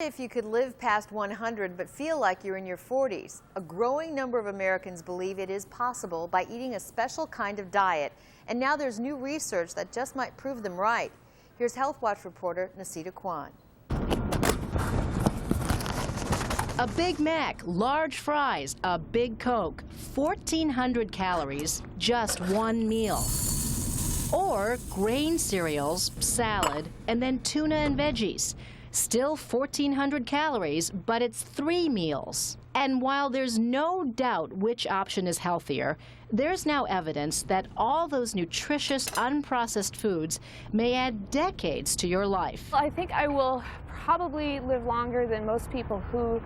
If you could live past 100 but feel like you're in your 40s, a growing number of Americans believe it is possible by eating a special kind of diet. And now there's new research that just might prove them right. Here's Health Watch reporter Nasita Kwan. A Big Mac, large fries, a big Coke, 1,400 calories, just one meal. Or grain cereals, salad, and then tuna and veggies. Still 1,400 calories, but it's 3 meals. And while there's no doubt which option is healthier, there's now evidence that all those nutritious, unprocessed foods may add decades to your life. I think I will probably live longer than most people who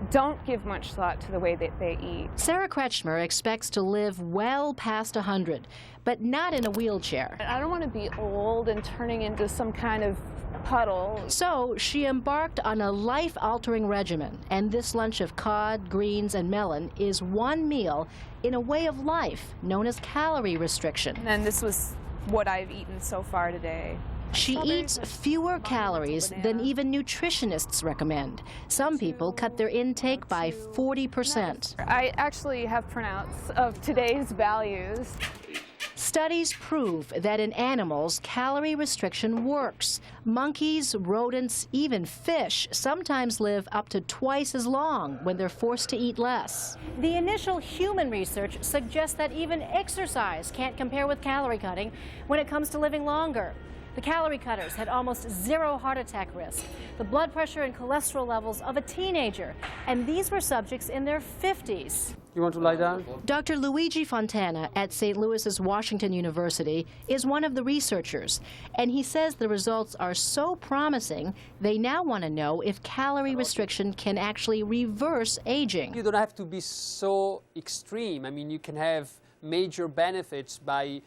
don't give much thought to the way that they eat. Sarah Kretschmer expects to live well past 100, but not in a wheelchair. I don't want to be old and turning into some kind of puddle. So she embarked on a life-altering regimen, and this lunch of cod, greens, and melon is one meal in a way of life known as calorie restriction. And this was what I've eaten so far today. She eats fewer calories than even nutritionists recommend. Some people cut their intake by 40%. I actually have printouts of today's values. Studies prove that in animals, calorie restriction works. Monkeys, rodents, even fish sometimes live up to twice as long when they're forced to eat less. The initial human research suggests that even exercise can't compare with calorie cutting when it comes to living longer. The calorie cutters had almost zero heart attack risk, the blood pressure and cholesterol levels of a teenager, and these were subjects in their 50s. You want to lie down? Dr. Luigi Fontana at St. Louis's Washington University is one of the researchers, and he says the results are so promising they now want to know if calorie restriction can actually reverse aging. You don't have to be so extreme. I mean, you can have major benefits by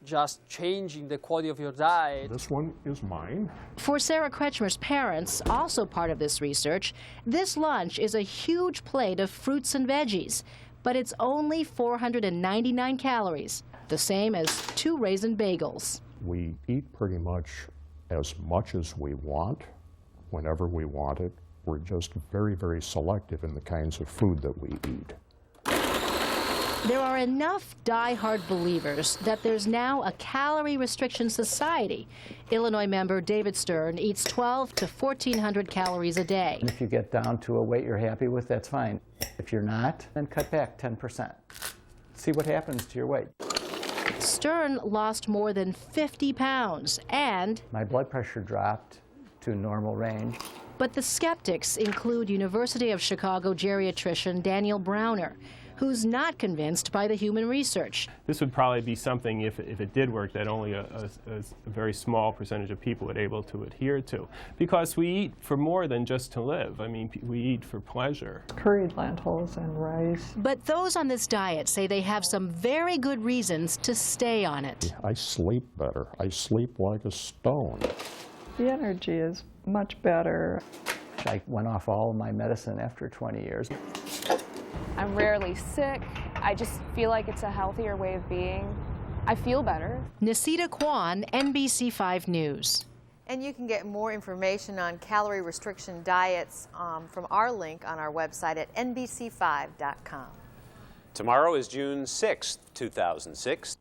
just changing the quality of your diet. This one is mine. For Sarah Kretschmer's parents, also part of this research, this lunch is a huge plate of fruits and veggies, but it's only 499 calories, the same as 2 raisin bagels. We eat pretty much as we want, whenever we want it. We're just very, very selective in the kinds of food that we eat. There are enough die-hard believers that there's now a calorie restriction society. Illinois member David Stern eats 1,200 to 1,400 calories a day. If you get down to a weight you're happy with, that's fine. If you're not, then cut back 10%. See what happens to your weight. Stern lost more than 50 pounds, and my blood pressure dropped to normal range. But the skeptics include University of Chicago geriatrician Daniel Browner, who's not convinced by the human research. This would probably be something, if it did work, that only a very small percentage of people would be able to adhere to. Because we eat for more than just to live. I mean, we eat for pleasure. Curried lentils and rice. But those on this diet say they have some very good reasons to stay on it. I sleep better. I sleep like a stone. The energy is much better. I went off all of my medicine after 20 years. I'm rarely sick. I just feel like it's a healthier way of being. I feel better. Nasita Kwan, NBC 5 News. And you can get more information on calorie restriction diets from our link on our website at NBC5.com. Tomorrow is June 6th, 2006.